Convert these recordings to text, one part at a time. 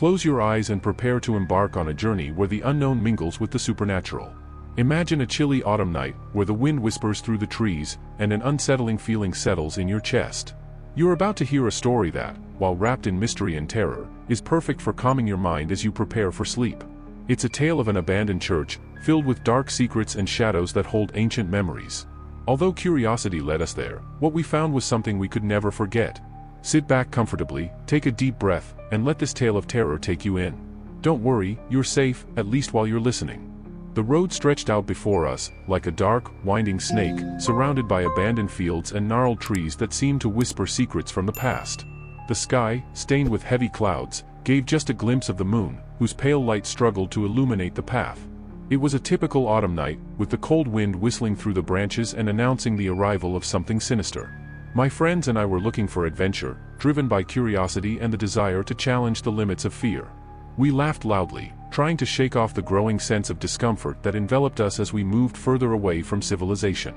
Close your eyes and prepare to embark on a journey where the unknown mingles with the supernatural. Imagine a chilly autumn night where the wind whispers through the trees and an unsettling feeling settles in your chest. You're about to hear a story that, while wrapped in mystery and terror, is perfect for calming your mind as you prepare for sleep. It's a tale of an abandoned church, filled with dark secrets and shadows that hold ancient memories. Although curiosity led us there, what we found was something we could never forget. Sit back comfortably, take a deep breath, and let this tale of terror take you in. Don't worry, you're safe, at least while you're listening. The road stretched out before us, like a dark, winding snake, surrounded by abandoned fields and gnarled trees that seemed to whisper secrets from the past. The sky, stained with heavy clouds, gave just a glimpse of the moon, whose pale light struggled to illuminate the path. It was a typical autumn night, with the cold wind whistling through the branches and announcing the arrival of something sinister. My friends and I were looking for adventure, driven by curiosity and the desire to challenge the limits of fear. We laughed loudly, trying to shake off the growing sense of discomfort that enveloped us as we moved further away from civilization.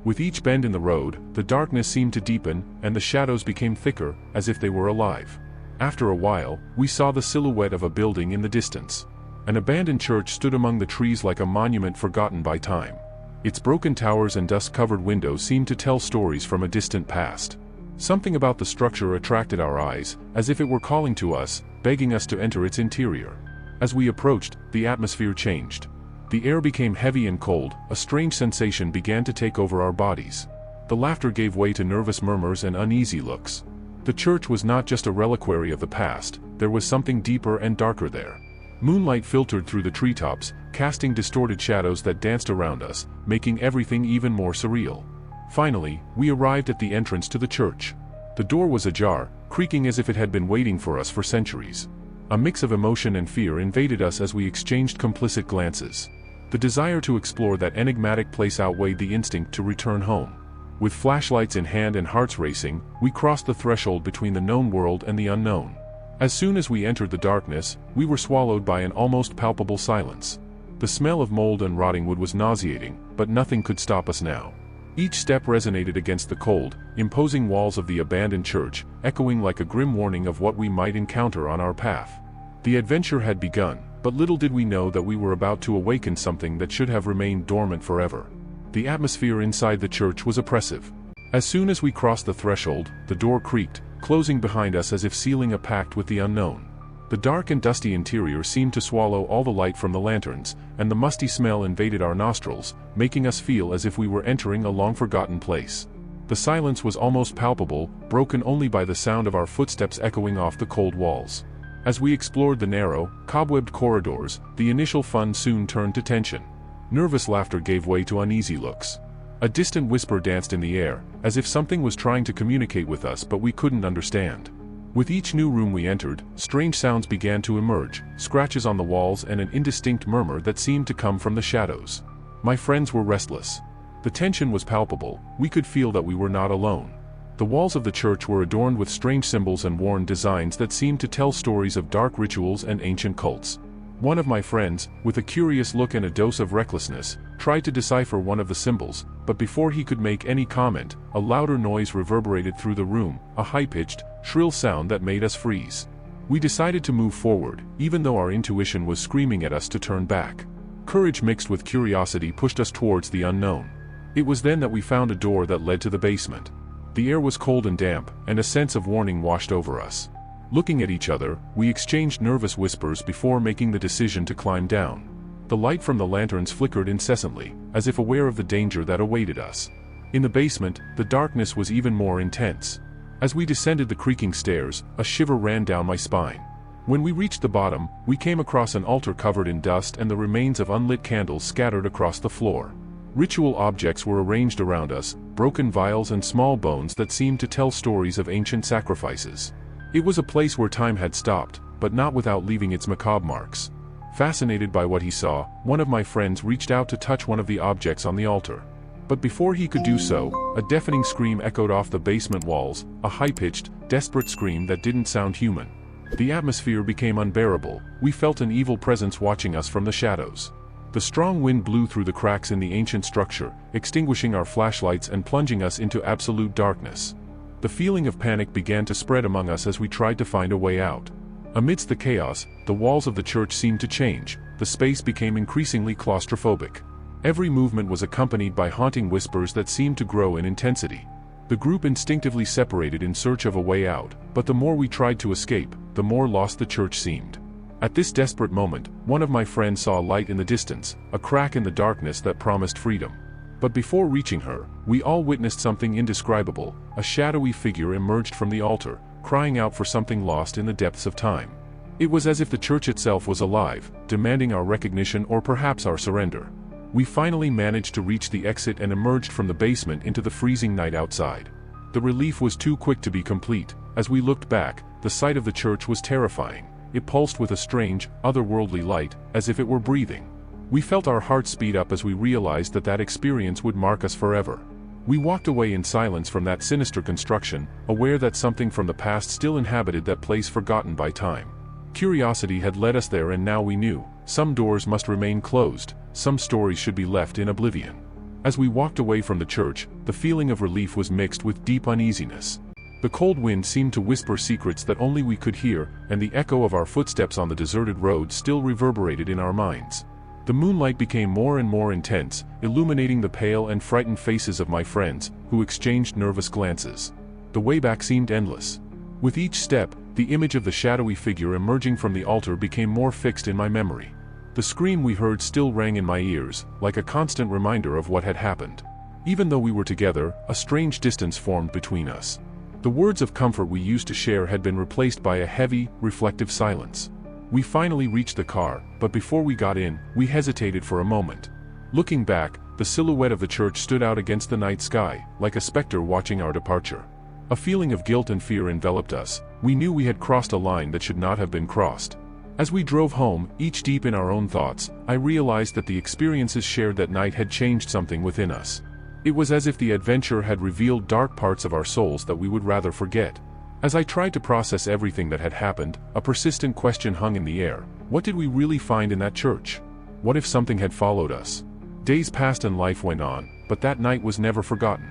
With each bend in the road, the darkness seemed to deepen, and the shadows became thicker, as if they were alive. After a while, we saw the silhouette of a building in the distance. An abandoned church stood among the trees like a monument forgotten by time. Its broken towers and dust-covered windows seemed to tell stories from a distant past. Something about the structure attracted our eyes, as if it were calling to us, begging us to enter its interior. As we approached, the atmosphere changed. The air became heavy and cold, a strange sensation began to take over our bodies. The laughter gave way to nervous murmurs and uneasy looks. The church was not just a reliquary of the past, there was something deeper and darker there. Moonlight filtered through the treetops, casting distorted shadows that danced around us, making everything even more surreal. Finally, we arrived at the entrance to the church. The door was ajar, creaking as if it had been waiting for us for centuries. A mix of emotion and fear invaded us as we exchanged complicit glances. The desire to explore that enigmatic place outweighed the instinct to return home. With flashlights in hand and hearts racing, we crossed the threshold between the known world and the unknown. As soon as we entered the darkness, we were swallowed by an almost palpable silence. The smell of mold and rotting wood was nauseating, but nothing could stop us now. Each step resonated against the cold, imposing walls of the abandoned church, echoing like a grim warning of what we might encounter on our path. The adventure had begun, but little did we know that we were about to awaken something that should have remained dormant forever. The atmosphere inside the church was oppressive. As soon as we crossed the threshold, the door creaked, closing behind us as if sealing a pact with the unknown. The dark and dusty interior seemed to swallow all the light from the lanterns, and the musty smell invaded our nostrils, making us feel as if we were entering a long-forgotten place. The silence was almost palpable, broken only by the sound of our footsteps echoing off the cold walls. As we explored the narrow, cobwebbed corridors, the initial fun soon turned to tension. Nervous laughter gave way to uneasy looks. A distant whisper danced in the air, as if something was trying to communicate with us but we couldn't understand. With each new room we entered, strange sounds began to emerge, scratches on the walls and an indistinct murmur that seemed to come from the shadows. My friends were restless. The tension was palpable, we could feel that we were not alone. The walls of the church were adorned with strange symbols and worn designs that seemed to tell stories of dark rituals and ancient cults. One of my friends, with a curious look and a dose of recklessness, tried to decipher one of the symbols, but before he could make any comment, a louder noise reverberated through the room, a high-pitched, shrill sound that made us freeze. We decided to move forward, even though our intuition was screaming at us to turn back. Courage mixed with curiosity pushed us towards the unknown. It was then that we found a door that led to the basement. The air was cold and damp, and a sense of warning washed over us. Looking at each other, we exchanged nervous whispers before making the decision to climb down. The light from the lanterns flickered incessantly, as if aware of the danger that awaited us. In the basement, the darkness was even more intense. As we descended the creaking stairs, a shiver ran down my spine. When we reached the bottom, we came across an altar covered in dust and the remains of unlit candles scattered across the floor. Ritual objects were arranged around us, broken vials and small bones that seemed to tell stories of ancient sacrifices. It was a place where time had stopped, but not without leaving its macabre marks. Fascinated by what he saw, one of my friends reached out to touch one of the objects on the altar. But before he could do so, a deafening scream echoed off the basement walls, a high-pitched, desperate scream that didn't sound human. The atmosphere became unbearable, we felt an evil presence watching us from the shadows. The strong wind blew through the cracks in the ancient structure, extinguishing our flashlights and plunging us into absolute darkness. The feeling of panic began to spread among us as we tried to find a way out. Amidst the chaos, the walls of the church seemed to change, the space became increasingly claustrophobic. Every movement was accompanied by haunting whispers that seemed to grow in intensity. The group instinctively separated in search of a way out, but the more we tried to escape, the more lost the church seemed. At this desperate moment, one of my friends saw a light in the distance, a crack in the darkness that promised freedom. But before reaching her, we all witnessed something indescribable. A shadowy figure emerged from the altar, crying out for something lost in the depths of time. It was as if the church itself was alive, demanding our recognition or perhaps our surrender. We finally managed to reach the exit and emerged from the basement into the freezing night outside. The relief was too quick to be complete. As we looked back, the sight of the church was terrifying. It pulsed with a strange, otherworldly light, as if it were breathing. We felt our hearts speed up as we realized that experience would mark us forever. We walked away in silence from that sinister construction, aware that something from the past still inhabited that place forgotten by time. Curiosity had led us there, and now we knew, some doors must remain closed, some stories should be left in oblivion. As we walked away from the church, the feeling of relief was mixed with deep uneasiness. The cold wind seemed to whisper secrets that only we could hear, and the echo of our footsteps on the deserted road still reverberated in our minds. The moonlight became more and more intense, illuminating the pale and frightened faces of my friends, who exchanged nervous glances. The way back seemed endless. With each step, the image of the shadowy figure emerging from the altar became more fixed in my memory. The scream we heard still rang in my ears, like a constant reminder of what had happened. Even though we were together, a strange distance formed between us. The words of comfort we used to share had been replaced by a heavy, reflective silence. We finally reached the car, but before we got in, we hesitated for a moment. Looking back, the silhouette of the church stood out against the night sky, like a specter watching our departure. A feeling of guilt and fear enveloped us. We knew we had crossed a line that should not have been crossed. As we drove home, each deep in our own thoughts, I realized that the experiences shared that night had changed something within us. It was as if the adventure had revealed dark parts of our souls that we would rather forget. As I tried to process everything that had happened, a persistent question hung in the air. What did we really find in that church? What if something had followed us? Days passed and life went on, but that night was never forgotten.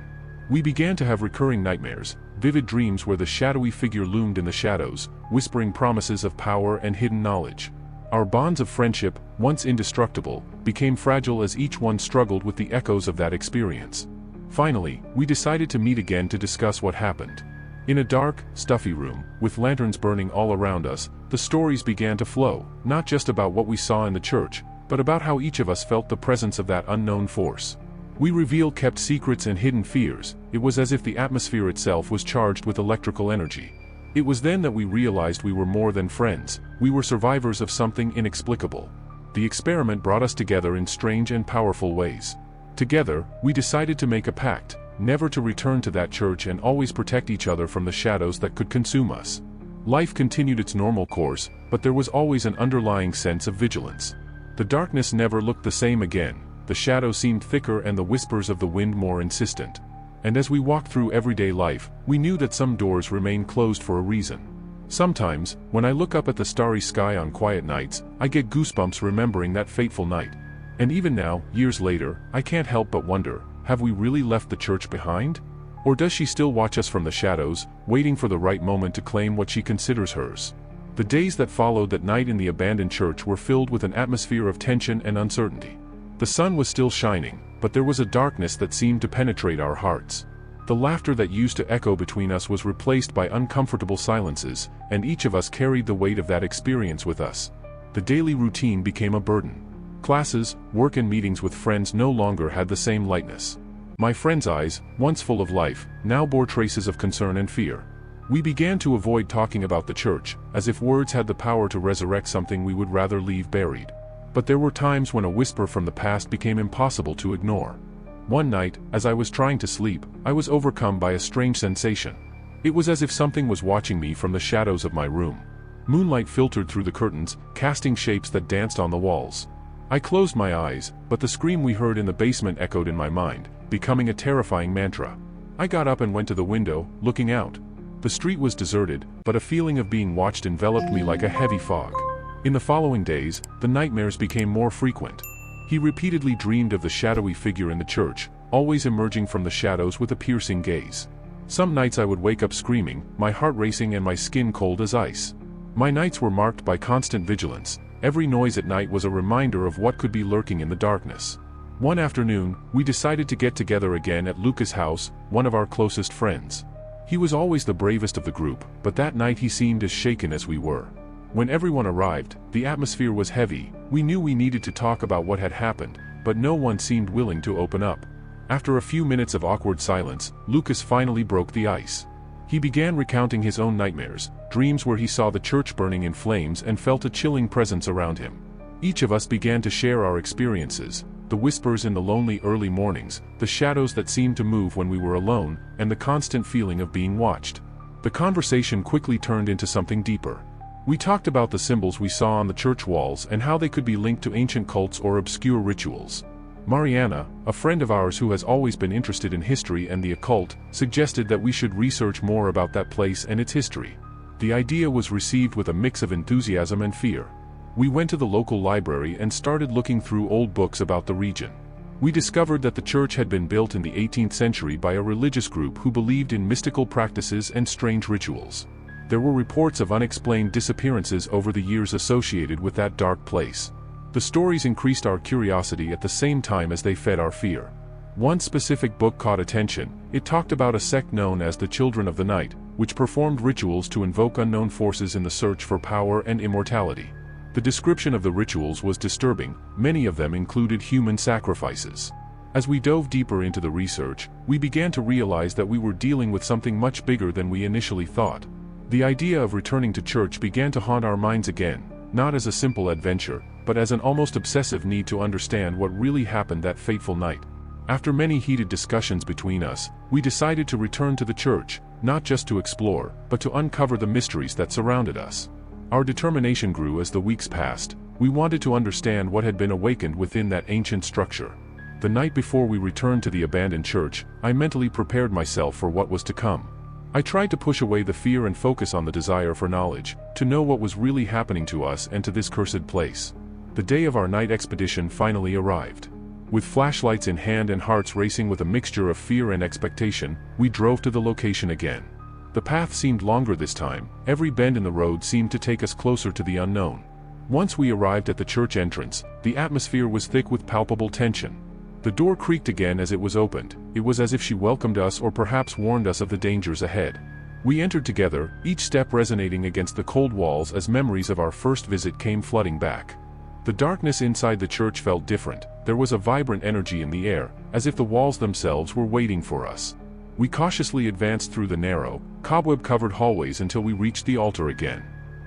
We began to have recurring nightmares, vivid dreams where the shadowy figure loomed in the shadows, whispering promises of power and hidden knowledge. Our bonds of friendship, once indestructible, became fragile as each one struggled with the echoes of that experience. Finally, we decided to meet again to discuss what happened. In a dark, stuffy room, with lanterns burning all around us, the stories began to flow, not just about what we saw in the church, but about how each of us felt the presence of that unknown force. We revealed kept secrets and hidden fears. It was as if the atmosphere itself was charged with electrical energy. It was then that we realized we were more than friends, we were survivors of something inexplicable. The experiment brought us together in strange and powerful ways. Together, we decided to make a pact, never to return to that church and always protect each other from the shadows that could consume us. Life continued its normal course, but there was always an underlying sense of vigilance. The darkness never looked the same again, the shadow seemed thicker and the whispers of the wind more insistent. And as we walked through everyday life, we knew that some doors remain closed for a reason. Sometimes, when I look up at the starry sky on quiet nights, I get goosebumps remembering that fateful night. And even now, years later, I can't help but wonder, have we really left the church behind? Or does she still watch us from the shadows, waiting for the right moment to claim what she considers hers? The days that followed that night in the abandoned church were filled with an atmosphere of tension and uncertainty. The sun was still shining, but there was a darkness that seemed to penetrate our hearts. The laughter that used to echo between us was replaced by uncomfortable silences, and each of us carried the weight of that experience with us. The daily routine became a burden. Classes, work and meetings with friends no longer had the same lightness. My friends' eyes, once full of life, now bore traces of concern and fear. We began to avoid talking about the church, as if words had the power to resurrect something we would rather leave buried. But there were times when a whisper from the past became impossible to ignore. One night, as I was trying to sleep, I was overcome by a strange sensation. It was as if something was watching me from the shadows of my room. Moonlight filtered through the curtains, casting shapes that danced on the walls. I closed my eyes, but the scream we heard in the basement echoed in my mind, becoming a terrifying mantra. I got up and went to the window, looking out. The street was deserted, but a feeling of being watched enveloped me like a heavy fog. In the following days, the nightmares became more frequent. He repeatedly dreamed of the shadowy figure in the church, always emerging from the shadows with a piercing gaze. Some nights I would wake up screaming, my heart racing and my skin cold as ice. My nights were marked by constant vigilance. Every noise at night was a reminder of what could be lurking in the darkness. One afternoon, we decided to get together again at Luca's house, one of our closest friends. He was always the bravest of the group, but that night he seemed as shaken as we were. When everyone arrived, the atmosphere was heavy. We knew we needed to talk about what had happened, but no one seemed willing to open up. After a few minutes of awkward silence, Lucas finally broke the ice. He began recounting his own nightmares, dreams where he saw the church burning in flames and felt a chilling presence around him. Each of us began to share our experiences, the whispers in the lonely early mornings, the shadows that seemed to move when we were alone, and the constant feeling of being watched. The conversation quickly turned into something deeper. We talked about the symbols we saw on the church walls and how they could be linked to ancient cults or obscure rituals. Mariana, a friend of ours who has always been interested in history and the occult, suggested that we should research more about that place and its history. The idea was received with a mix of enthusiasm and fear. We went to the local library and started looking through old books about the region. We discovered that the church had been built in the 18th century by a religious group who believed in mystical practices and strange rituals. There were reports of unexplained disappearances over the years associated with that dark place. The stories increased our curiosity at the same time as they fed our fear. One specific book caught attention. It talked about a sect known as the Children of the Night, which performed rituals to invoke unknown forces in the search for power and immortality. The description of the rituals was disturbing. Many of them included human sacrifices. As we dove deeper into the research, we began to realize that we were dealing with something much bigger than we initially thought. The idea of returning to church began to haunt our minds again, not as a simple adventure, but as an almost obsessive need to understand what really happened that fateful night. After many heated discussions between us, we decided to return to the church, not just to explore, but to uncover the mysteries that surrounded us. Our determination grew as the weeks passed. We wanted to understand what had been awakened within that ancient structure. The night before we returned to the abandoned church, I mentally prepared myself for what was to come. I tried to push away the fear and focus on the desire for knowledge, to know what was really happening to us and to this cursed place. The day of our night expedition finally arrived. With flashlights in hand and hearts racing with a mixture of fear and expectation, we drove to the location again. The path seemed longer this time. Every bend in the road seemed to take us closer to the unknown. Once we arrived at the church entrance, the atmosphere was thick with palpable tension. The door creaked again as it was opened. It was as if she welcomed us or perhaps warned us of the dangers ahead. We entered together, each step resonating against the cold walls as memories of our first visit came flooding back. The darkness inside the church felt different. There was a vibrant energy in the air, as if the walls themselves were waiting for us. We cautiously advanced through the narrow, cobweb-covered hallways until we reached the altar again.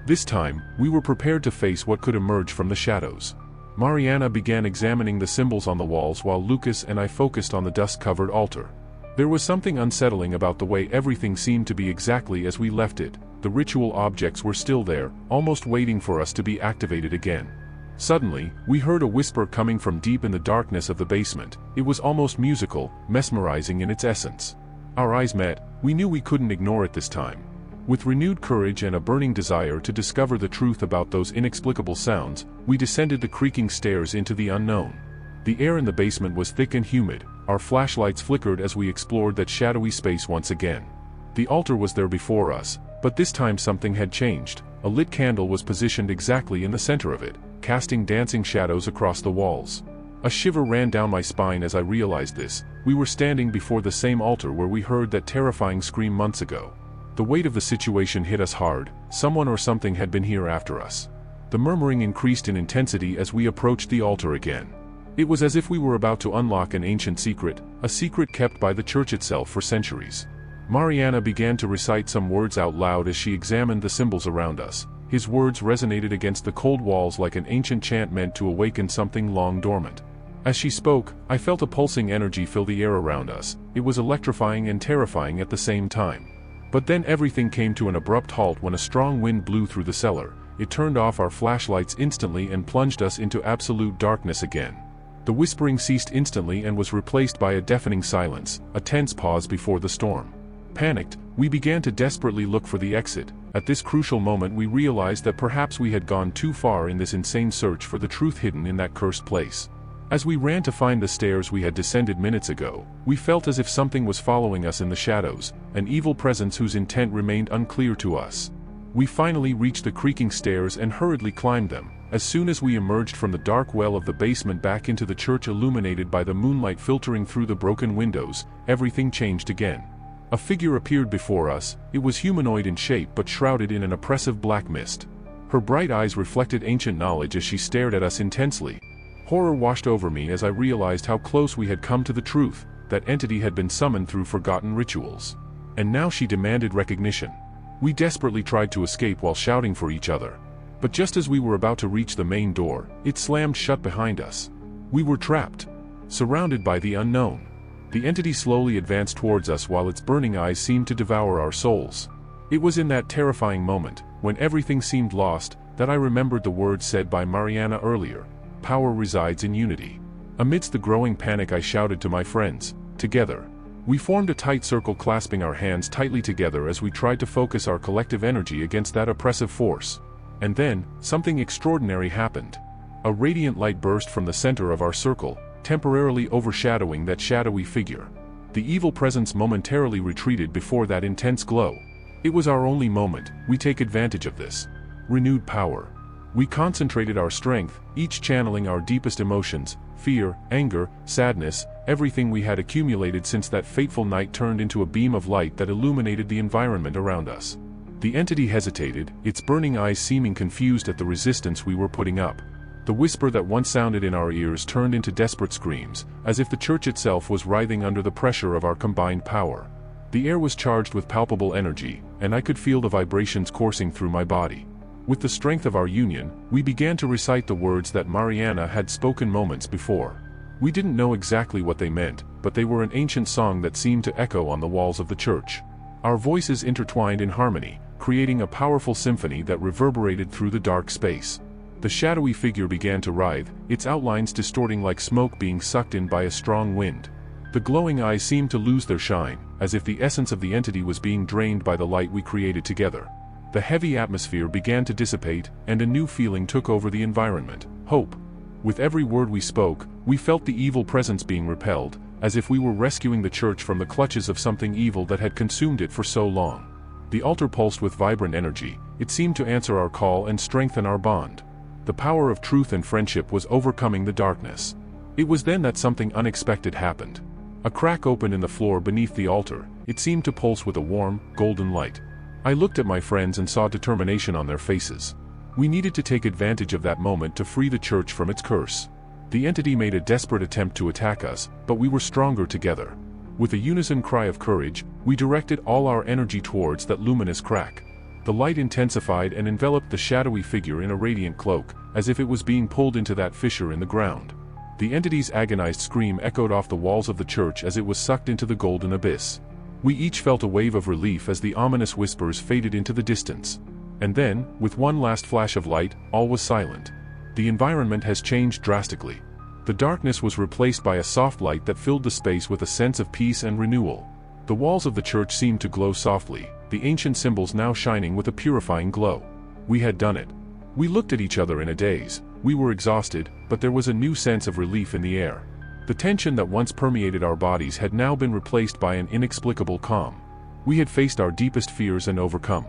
This time, we were prepared to face what could emerge from the shadows. Mariana began examining the symbols on the walls while Lucas and I focused on the dust-covered altar. There was something unsettling about the way everything seemed to be exactly as we left it. The ritual objects were still there, almost waiting for us to be activated again. Suddenly, we heard a whisper coming from deep in the darkness of the basement. It was almost musical, mesmerizing in its essence. Our eyes met. We knew we couldn't ignore it this time. With renewed courage and a burning desire to discover the truth about those inexplicable sounds, we descended the creaking stairs into the unknown. The air in the basement was thick and humid. Our flashlights flickered as we explored that shadowy space once again. The altar was there before us, but this time something had changed. A lit candle was positioned exactly in the center of it, casting dancing shadows across the walls. A shiver ran down my spine as I realized this. We were standing before the same altar where we heard that terrifying scream months ago. The weight of the situation hit us hard. Someone or something had been here after us. The murmuring increased in intensity as we approached the altar again. It was as if we were about to unlock an ancient secret, a secret kept by the church itself for centuries. Mariana began to recite some words out loud as she examined the symbols around us. His words resonated against the cold walls like an ancient chant meant to awaken something long dormant. As she spoke, I felt a pulsing energy fill the air around us. It was electrifying and terrifying at the same time. But then everything came to an abrupt halt when a strong wind blew through the cellar. It turned off our flashlights instantly and plunged us into absolute darkness again. The whispering ceased instantly and was replaced by a deafening silence, a tense pause before the storm. Panicked, we began to desperately look for the exit. At this crucial moment we realized that perhaps we had gone too far in this insane search for the truth hidden in that cursed place. As we ran to find the stairs we had descended minutes ago, we felt as if something was following us in the shadows, an evil presence whose intent remained unclear to us. We finally reached the creaking stairs and hurriedly climbed them. As soon as we emerged from the dark well of the basement back into the church illuminated by the moonlight filtering through the broken windows, everything changed again. A figure appeared before us. It was humanoid in shape but shrouded in an oppressive black mist. Her bright eyes reflected ancient knowledge as she stared at us intensely. Horror washed over me as I realized how close we had come to the truth. That entity had been summoned through forgotten rituals. And now she demanded recognition. We desperately tried to escape while shouting for each other. But just as we were about to reach the main door, it slammed shut behind us. We were trapped, surrounded by the unknown. The entity slowly advanced towards us while its burning eyes seemed to devour our souls. It was in that terrifying moment, when everything seemed lost, that I remembered the words said by Mariana earlier. Power resides in unity. Amidst the growing panic I shouted to my friends, together. We formed a tight circle clasping our hands tightly together as we tried to focus our collective energy against that oppressive force. And then, something extraordinary happened. A radiant light burst from the center of our circle, temporarily overshadowing that shadowy figure. The evil presence momentarily retreated before that intense glow. It was our only moment. We take advantage of this renewed power. We concentrated our strength, each channeling our deepest emotions, fear, anger, sadness, everything we had accumulated since that fateful night turned into a beam of light that illuminated the environment around us. The entity hesitated, its burning eyes seeming confused at the resistance we were putting up. The whisper that once sounded in our ears turned into desperate screams, as if the church itself was writhing under the pressure of our combined power. The air was charged with palpable energy, and I could feel the vibrations coursing through my body. With the strength of our union, we began to recite the words that Mariana had spoken moments before. We didn't know exactly what they meant, but they were an ancient song that seemed to echo on the walls of the church. Our voices intertwined in harmony, creating a powerful symphony that reverberated through the dark space. The shadowy figure began to writhe, its outlines distorting like smoke being sucked in by a strong wind. The glowing eyes seemed to lose their shine, as if the essence of the entity was being drained by the light we created together. The heavy atmosphere began to dissipate, and a new feeling took over the environment: hope. With every word we spoke, we felt the evil presence being repelled, as if we were rescuing the church from the clutches of something evil that had consumed it for so long. The altar pulsed with vibrant energy. It seemed to answer our call and strengthen our bond. The power of truth and friendship was overcoming the darkness. It was then that something unexpected happened. A crack opened in the floor beneath the altar. It seemed to pulse with a warm, golden light. I looked at my friends and saw determination on their faces. We needed to take advantage of that moment to free the church from its curse. The entity made a desperate attempt to attack us, but we were stronger together. With a unison cry of courage, we directed all our energy towards that luminous crack. The light intensified and enveloped the shadowy figure in a radiant cloak, as if it was being pulled into that fissure in the ground. The entity's agonized scream echoed off the walls of the church as it was sucked into the golden abyss. We each felt a wave of relief as the ominous whispers faded into the distance. And then, with one last flash of light, all was silent. The environment has changed drastically. The darkness was replaced by a soft light that filled the space with a sense of peace and renewal. The walls of the church seemed to glow softly, the ancient symbols now shining with a purifying glow. We had done it. We looked at each other in a daze. We were exhausted, but there was a new sense of relief in the air. The tension that once permeated our bodies had now been replaced by an inexplicable calm. We had faced our deepest fears and overcome.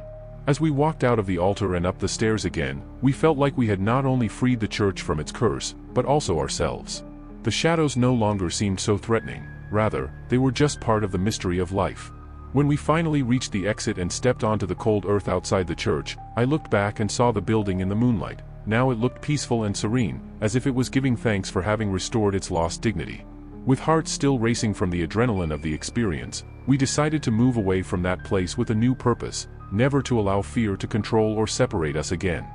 As we walked out of the altar and up the stairs again, we felt like we had not only freed the church from its curse, but also ourselves. The shadows no longer seemed so threatening. Rather, they were just part of the mystery of life. When we finally reached the exit and stepped onto the cold earth outside the church, I looked back and saw the building in the moonlight. Now it looked peaceful and serene, as if it was giving thanks for having restored its lost dignity. With hearts still racing from the adrenaline of the experience, we decided to move away from that place with a new purpose: never to allow fear to control or separate us again.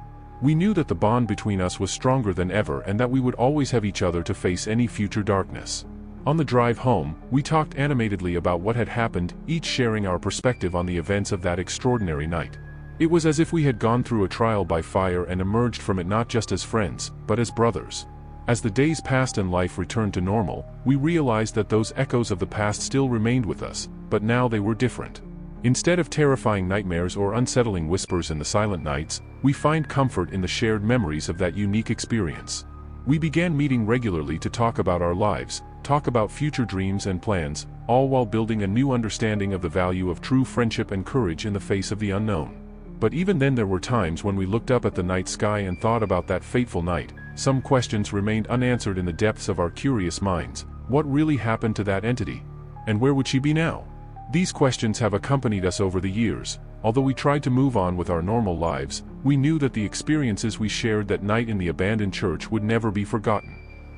We knew that the bond between us was stronger than ever and that we would always have each other to face any future darkness. On the drive home, we talked animatedly about what had happened, each sharing our perspective on the events of that extraordinary night. It was as if we had gone through a trial by fire and emerged from it not just as friends, but as brothers. As the days passed and life returned to normal, we realized that those echoes of the past still remained with us, but now they were different. Instead of terrifying nightmares or unsettling whispers in the silent nights, we find comfort in the shared memories of that unique experience. We began meeting regularly to talk about our lives, talk about future dreams and plans, all while building a new understanding of the value of true friendship and courage in the face of the unknown. But even then there were times when we looked up at the night sky and thought about that fateful night. Some questions remained unanswered in the depths of our curious minds. What really happened to that entity? And where would she be now? These questions have accompanied us over the years. Although we tried to move on with our normal lives, we knew that the experiences we shared that night in the abandoned church would never be forgotten.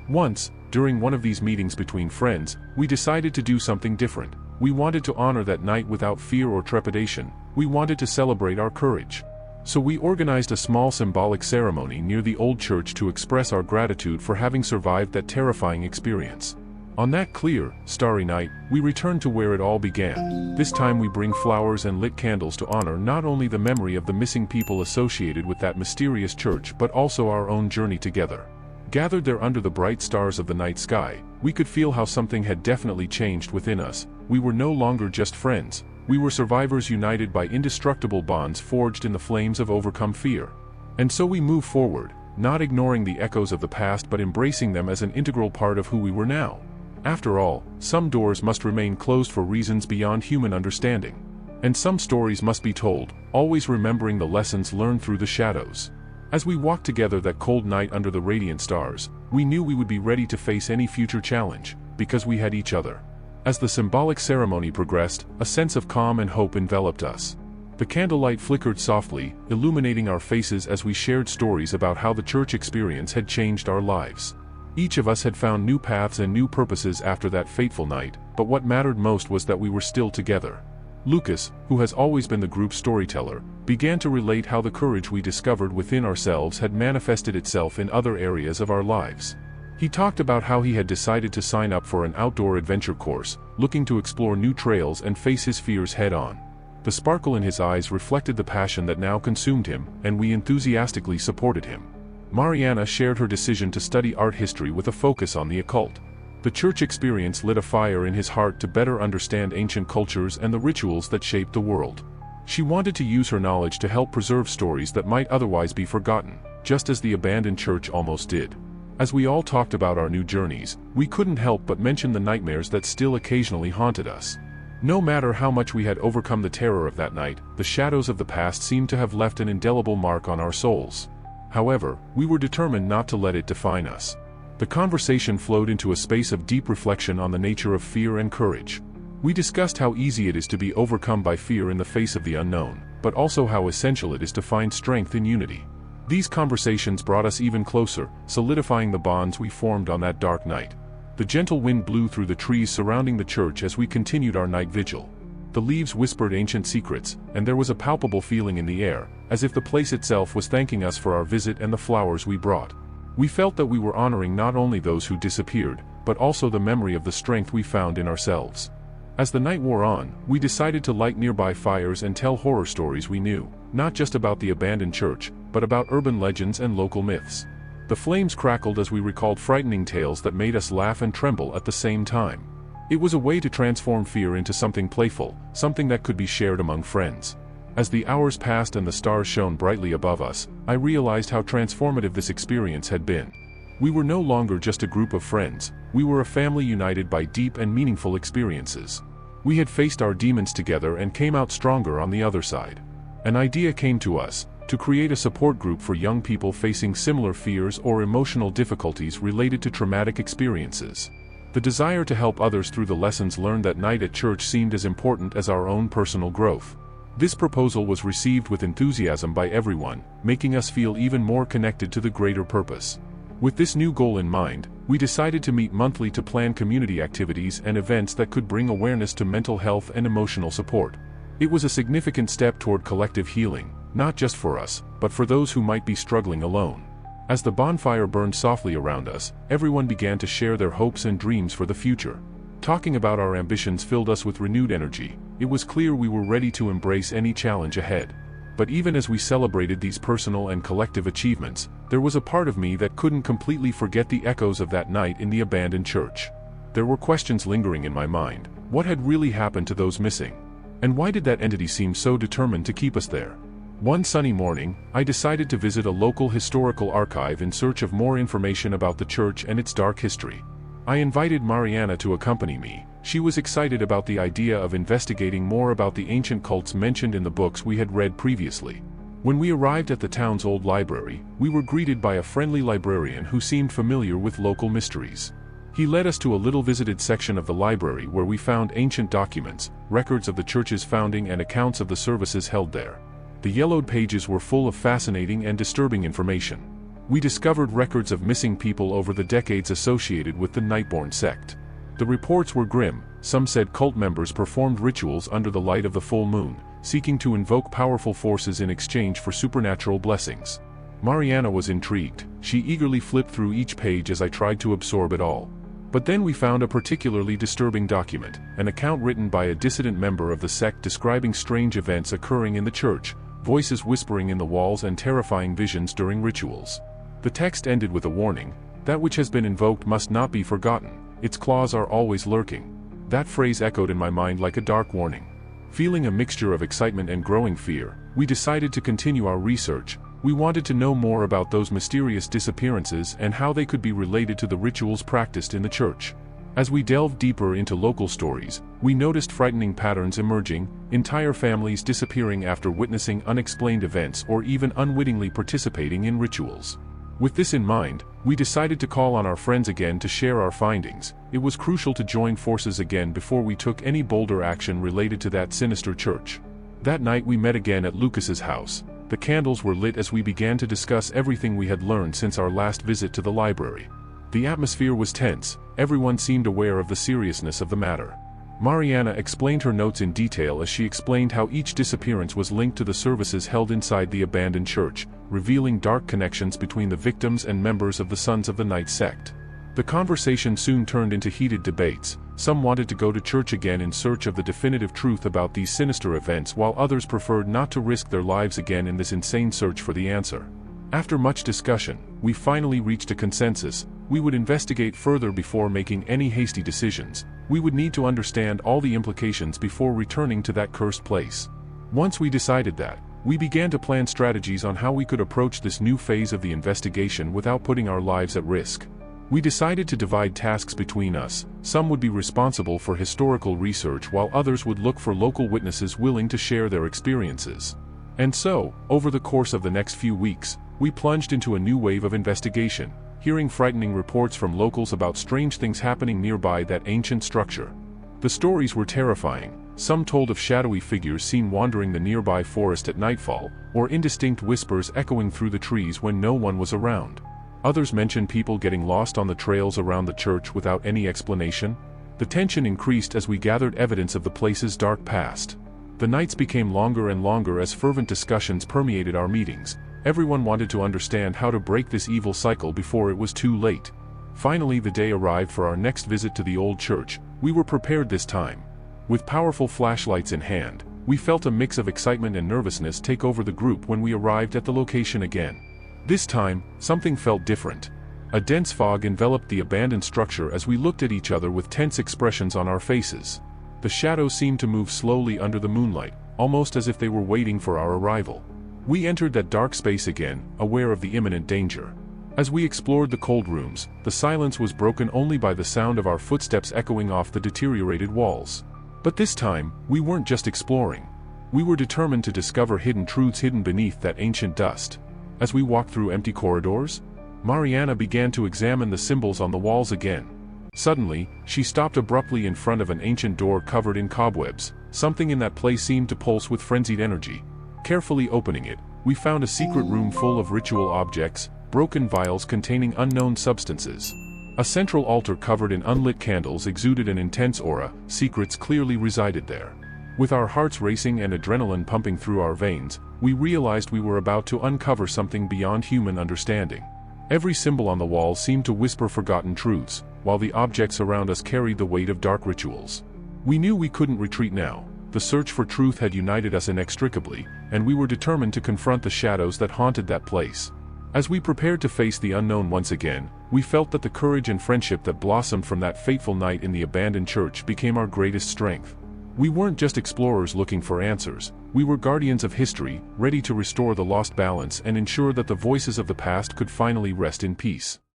Once, during one of these meetings between friends, we decided to do something different. We wanted to honor that night without fear or trepidation. We wanted to celebrate our courage. So we organized a small symbolic ceremony near the old church to express our gratitude for having survived that terrifying experience. On that clear, starry night, we returned to where it all began. This time we bring flowers and lit candles to honor not only the memory of the missing people associated with that mysterious church but also our own journey together. Gathered there under the bright stars of the night sky, we could feel how something had definitely changed within us. We were no longer just friends. We were survivors united by indestructible bonds forged in the flames of overcome fear. And so we move forward, not ignoring the echoes of the past but embracing them as an integral part of who we were now. After all, some doors must remain closed for reasons beyond human understanding. And some stories must be told, always remembering the lessons learned through the shadows. As we walked together that cold night under the radiant stars, we knew we would be ready to face any future challenge, because we had each other. As the symbolic ceremony progressed, a sense of calm and hope enveloped us. The candlelight flickered softly, illuminating our faces as we shared stories about how the church experience had changed our lives. Each of us had found new paths and new purposes after that fateful night, but what mattered most was that we were still together. Lucas, who has always been the group's storyteller, began to relate how the courage we discovered within ourselves had manifested itself in other areas of our lives. He talked about how he had decided to sign up for an outdoor adventure course, looking to explore new trails and face his fears head-on. The sparkle in his eyes reflected the passion that now consumed him, and we enthusiastically supported him. Mariana shared her decision to study art history with a focus on the occult. The church experience lit a fire in his heart to better understand ancient cultures and the rituals that shaped the world. She wanted to use her knowledge to help preserve stories that might otherwise be forgotten, just as the abandoned church almost did. As we all talked about our new journeys, we couldn't help but mention the nightmares that still occasionally haunted us. No matter how much we had overcome the terror of that night, the shadows of the past seemed to have left an indelible mark on our souls. However, we were determined not to let it define us. The conversation flowed into a space of deep reflection on the nature of fear and courage. We discussed how easy it is to be overcome by fear in the face of the unknown, but also how essential it is to find strength in unity. These conversations brought us even closer, solidifying the bonds we formed on that dark night. The gentle wind blew through the trees surrounding the church as we continued our night vigil. The leaves whispered ancient secrets, and there was a palpable feeling in the air, as if the place itself was thanking us for our visit and the flowers we brought. We felt that we were honoring not only those who disappeared, but also the memory of the strength we found in ourselves. As the night wore on, we decided to light nearby fires and tell horror stories we knew, not just about the abandoned church, but about urban legends and local myths. The flames crackled as we recalled frightening tales that made us laugh and tremble at the same time. It was a way to transform fear into something playful, something that could be shared among friends. As the hours passed and the stars shone brightly above us, I realized how transformative this experience had been. We were no longer just a group of friends, we were a family united by deep and meaningful experiences. We had faced our demons together and came out stronger on the other side. An idea came to us, to create a support group for young people facing similar fears or emotional difficulties related to traumatic experiences. The desire to help others through the lessons learned that night at church seemed as important as our own personal growth. This proposal was received with enthusiasm by everyone, making us feel even more connected to the greater purpose. With this new goal in mind, we decided to meet monthly to plan community activities and events that could bring awareness to mental health and emotional support. It was a significant step toward collective healing, not just for us, but for those who might be struggling alone. As the bonfire burned softly around us, everyone began to share their hopes and dreams for the future. Talking about our ambitions filled us with renewed energy. It was clear we were ready to embrace any challenge ahead. But even as we celebrated these personal and collective achievements, there was a part of me that couldn't completely forget the echoes of that night in the abandoned church. There were questions lingering in my mind. What had really happened to those missing? And why did that entity seem so determined to keep us there? One sunny morning, I decided to visit a local historical archive in search of more information about the church and its dark history. I invited Mariana to accompany me. She was excited about the idea of investigating more about the ancient cults mentioned in the books we had read previously. When we arrived at the town's old library, we were greeted by a friendly librarian who seemed familiar with local mysteries. He led us to a little visited section of the library where we found ancient documents, records of the church's founding and accounts of the services held there. The yellowed pages were full of fascinating and disturbing information. We discovered records of missing people over the decades associated with the Nightborn sect. The reports were grim. Some said cult members performed rituals under the light of the full moon, seeking to invoke powerful forces in exchange for supernatural blessings. Mariana was intrigued. She eagerly flipped through each page as I tried to absorb it all. But then we found a particularly disturbing document, an account written by a dissident member of the sect describing strange events occurring in the church, voices whispering in the walls and terrifying visions during rituals. The text ended with a warning: that which has been invoked must not be forgotten, its claws are always lurking. That phrase echoed in my mind like a dark warning. Feeling a mixture of excitement and growing fear, we decided to continue our research. We wanted to know more about those mysterious disappearances and how they could be related to the rituals practiced in the church. As we delved deeper into local stories, we noticed frightening patterns emerging, entire families disappearing after witnessing unexplained events or even unwittingly participating in rituals. With this in mind, we decided to call on our friends again to share our findings. It was crucial to join forces again before we took any bolder action related to that sinister church. That night we met again at Lucas's house. The candles were lit as we began to discuss everything we had learned since our last visit to the library. The atmosphere was tense. Everyone seemed aware of the seriousness of the matter. Mariana explained her notes in detail as she explained how each disappearance was linked to the services held inside the abandoned church, revealing dark connections between the victims and members of the Sons of the Night sect. The conversation soon turned into heated debates. Some wanted to go to church again in search of the definitive truth about these sinister events, while others preferred not to risk their lives again in this insane search for the answer. After much discussion, we finally reached a consensus. We would investigate further before making any hasty decisions. We would need to understand all the implications before returning to that cursed place. Once we decided that, we began to plan strategies on how we could approach this new phase of the investigation without putting our lives at risk. We decided to divide tasks between us. Some would be responsible for historical research while others would look for local witnesses willing to share their experiences. And so, over the course of the next few weeks, we plunged into a new wave of investigation, hearing frightening reports from locals about strange things happening nearby that ancient structure. The stories were terrifying. Some told of shadowy figures seen wandering the nearby forest at nightfall, or indistinct whispers echoing through the trees when no one was around. Others mentioned people getting lost on the trails around the church without any explanation. The tension increased as we gathered evidence of the place's dark past. The nights became longer and longer as fervent discussions permeated our meetings. Everyone wanted to understand how to break this evil cycle before it was too late. Finally, the day arrived for our next visit to the old church. We were prepared this time. With powerful flashlights in hand, we felt a mix of excitement and nervousness take over the group when we arrived at the location again. This time, something felt different. A dense fog enveloped the abandoned structure as we looked at each other with tense expressions on our faces. The shadows seemed to move slowly under the moonlight, almost as if they were waiting for our arrival. We entered that dark space again, aware of the imminent danger. As we explored the cold rooms, the silence was broken only by the sound of our footsteps echoing off the deteriorated walls. But this time, we weren't just exploring. We were determined to discover hidden truths hidden beneath that ancient dust. As we walked through empty corridors, Mariana began to examine the symbols on the walls again. Suddenly, she stopped abruptly in front of an ancient door covered in cobwebs. Something in that place seemed to pulse with frenzied energy. Carefully opening it, we found a secret room full of ritual objects, broken vials containing unknown substances. A central altar covered in unlit candles exuded an intense aura. Secrets clearly resided there. With our hearts racing and adrenaline pumping through our veins, we realized we were about to uncover something beyond human understanding. Every symbol on the wall seemed to whisper forgotten truths, while the objects around us carried the weight of dark rituals. We knew we couldn't retreat now. The search for truth had united us inextricably, and we were determined to confront the shadows that haunted that place. As we prepared to face the unknown once again, we felt that the courage and friendship that blossomed from that fateful night in the abandoned church became our greatest strength. We weren't just explorers looking for answers. We were guardians of history, ready to restore the lost balance and ensure that the voices of the past could finally rest in peace.